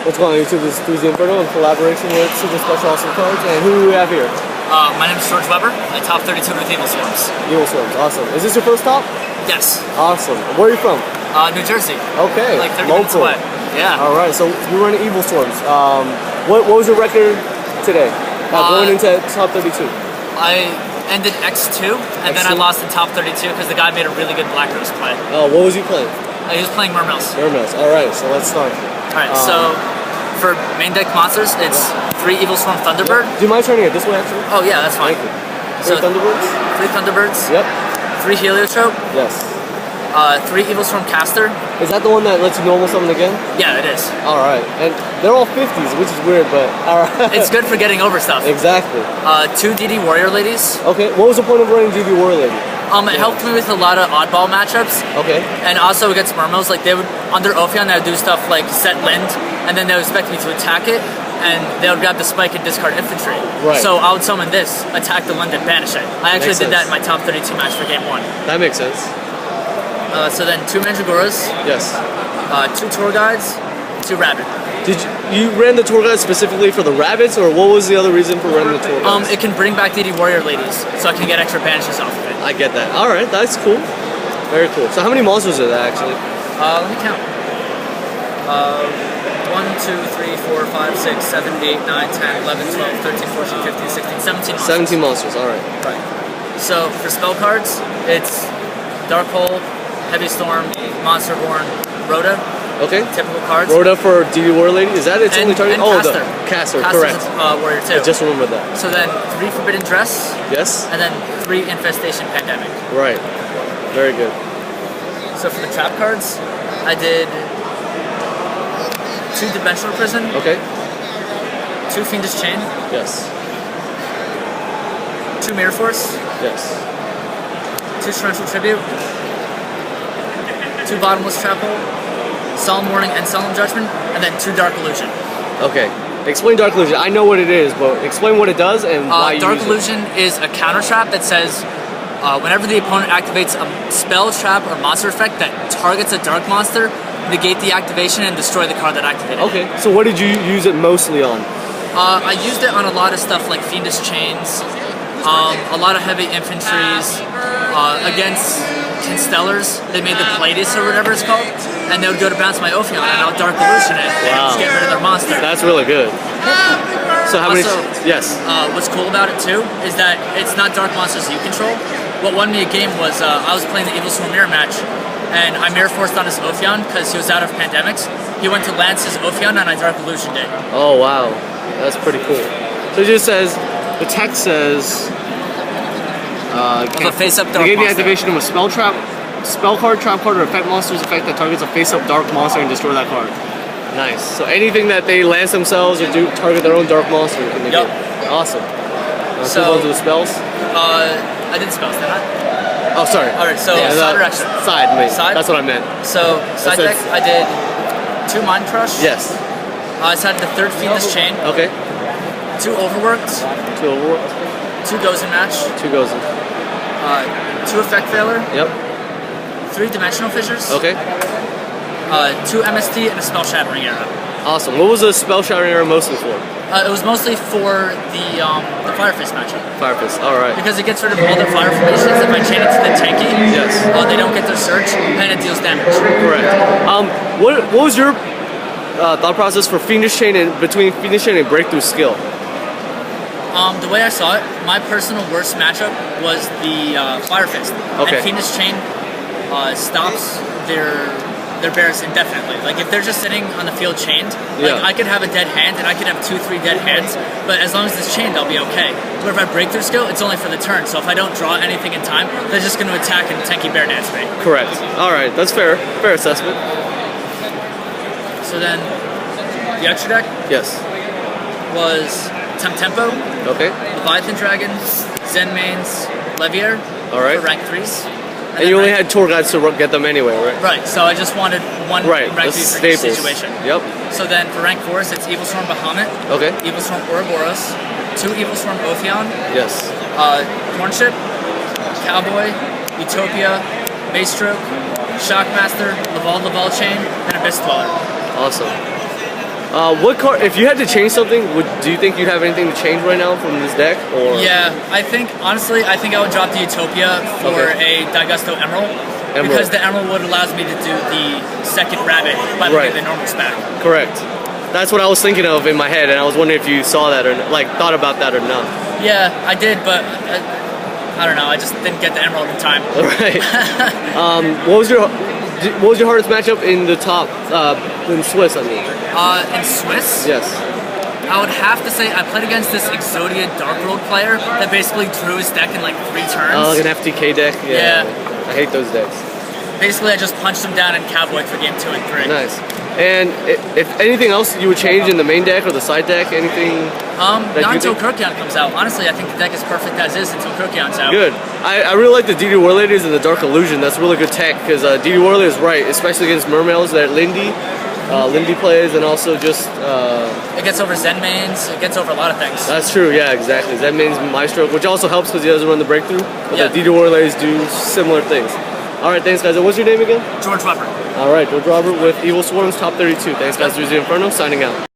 What's going on YouTube? This is 3Z Inferno in collaboration with Super Special Awesome Cards. And who do we have here? My name is George Weber. I top 32 with Evilswarms. Evilswarms, awesome. Is this your first top? Yes. Awesome. Where are you from? New Jersey. Okay. Like 30 minutes away. Yeah. Alright, so you were in Evilswarms. What was your record today? Going into top 32? I ended X2, and then I lost in top 32 because the guy made a really good Black Rose play. Oh, what was he playing? He was playing Mermills. Mermills. Alright, so let's start. Alright, so for main deck monsters, it's 3 Evilswarm Thunderbird. Do you mind turning it this way, actually? Oh yeah, that's fine. Thank you. So 3 Thunderbirds? 3 Thunderbirds. Yep. 3 Heliotrope. Yes. 3 Evilswarm Caster. Is that the one that lets you normal summon again? Yeah, it is. Alright, and they're all 50s, which is weird, but alright. It's good for getting over stuff. Exactly. 2 DD Warrior Ladies. Okay, what was the point of running DD Warrior Lady? It helped me with a lot of oddball matchups. Okay. And also against Mermills, like they would, under Ophion, they would do stuff like set Lind, and then they would expect me to attack it, and they would grab the spike and discard infantry. Right. So I would summon this, attack the Lind, and banish it. I actually did that in my top 32 match for game 1. That makes sense. So then 2 Mandragoras. Yes. 2 Tour Guides, 2 Rabbit. Did you ran the tour guide specifically for the rabbits, or what was the other reason for running the tour guides? It can bring back DD Warrior Ladies, so I can get extra banishes off of it. I get that. All right, that's cool. Very cool. So how many monsters are there actually? Let me count. 1, 2, 3, 4, 5, 6, 7, 8, 9, 10, 11, 12, 13, 14, 15, 16, 17 monsters. 17 monsters, all right. Right. So for spell cards, it's Dark Hole, Heavy Storm, Monsterborn, Rhoda. Okay. Typical cards. Rhoda for DD Warrior Lady? Is that its only target? And Caster. The Caster, Caster's correct. Warrior too. I just remembered that. So then 3 Forbidden Dress. Yes. And then 3 Infestation Pandemic. Right. Very good. So for the trap cards, I did 2 Dimensional Prison. Okay. 2 Fiendish Chain. Yes. 2 Mirror Force. Yes. 2 Torrential Tribute. 2 Bottomless Trap Hole. Solemn Warning and Solemn Judgment, and then 2 Dark Illusion. Okay. Explain Dark Illusion. I know what it is, but explain what it does and why you Dark use Illusion is a counter trap that says whenever the opponent activates a spell, trap, or monster effect that targets a dark monster, negate the activation and destroy the card that activated it. Okay. So what did you use it mostly on? I used it on a lot of stuff like Fiendish Chains, a lot of heavy infantries, against Constellars. They made the Pleiades or whatever it's called, and they would go to bounce my Ophion and I'll Dark Illusion it and get rid of their monster. That's really good. So how many? Yes. What's cool about it too is that it's not dark monsters you control. What won me a game was I was playing the Evilswarm mirror match, and I mirror forced on his Ophion because he was out of pandemics. He went to lance his Ophion and I Dark Illusioned it. Oh wow, that's pretty cool. So it just says, the text says, face-up dark they gave the monster. activation of a spell trap, spell card, trap card, or effect monster's effect that targets a face-up dark monster and destroy that card. Nice. So anything that they lance themselves or do target their own dark monster can they get. Awesome. So move on to the spells. I did spells, didn't I? Oh, sorry. All right. So side or extra? Side, mate. Side. That's what I meant. So side deck, I did 2 Mind Crush. Yes. I decided the 3rd Fiendish Chain. Okay. 2 Overworked. 2 Overworked. 2 Gozen Match. 2 Gozen. 2 Effect Failure. Yep. 3 Dimensional Fissures. Okay. 2 MST and a Spell Shattering Arrow. Awesome. What was the Spell Shattering Arrow mostly for? It was mostly for the Fire Fist matchup. Fire Fist, alright. Because it gets rid of all their fire formations. If I chain it to the tanky, yes. They don't get their surge, and it deals damage. Correct. What was your thought process for Fiendish Chain and between Fiendish Chain and Breakthrough Skill? The way I saw it, my personal worst matchup was the Fire Fist. Okay. And Fiendish Chain stops their bears indefinitely. Like if they're just sitting on the field chained, like I could have a dead hand and I could have 2-3 dead hands, but as long as it's chained, I'll be okay. But if I Breakthrough Skill, it's only for the turn, so if I don't draw anything in time, they're just going to attack and tanky bear dance me. Correct. Alright, that's fair. Fair assessment. So then, the extra deck was Tempo, okay. Leviathan Dragon, Zen Mains, Levier for rank 3s. And you only had tour guides to get them anyway, right? Right, so I just wanted one rank 3 for each situation. Yep. So then for rank 4s, it's Evilswarm Bahamut, Evilswarm Ouroboros, 2 Evilswarm Ophion, yes. Thornship, Cowboy, Utopia, Maestroke, Shockmaster, Laval Chain, and Abyss Dweller. Awesome. What card? If you had to change something, do you think you have anything to change right now from this deck? Or yeah, I think honestly, I would drop the Utopia for a Daigusto Emerald. Because the Emerald would allows me to do the second rabbit by looking at the normal spec. Correct. That's what I was thinking of in my head, and I was wondering if you saw that or like thought about that or not. Yeah, I did, but I don't know. I just didn't get the Emerald in time. Right. What was your hardest matchup in the top in Swiss? I mean. In Swiss? Yes. I would have to say I played against this Exodia Dark World player that basically drew his deck in like 3 turns. Oh, like an FTK deck. Yeah. I hate those decks. Basically, I just punched him down and cowboyed for game 2 and 3. Nice. And if anything else you would change in the main deck or the side deck, anything? Not until Kirkion comes out. Honestly, I think the deck is perfect as is until Kirkion's out. Good. I really like the DD War Ladies and the Dark Illusion. That's really good tech because DD War Lady is right, especially against Mermails that Lindy plays, and also just it gets over Zen mains. It gets over a lot of things. That's true. Yeah, exactly. Zen mains Maestro, which also helps because he doesn't run the breakthrough. But the DD War Ladies do similar things. All right, thanks guys. And what's your name again? George Weber. All right, George Robert with Evilswarms Top 32. Thanks guys, Drizzy Inferno signing out.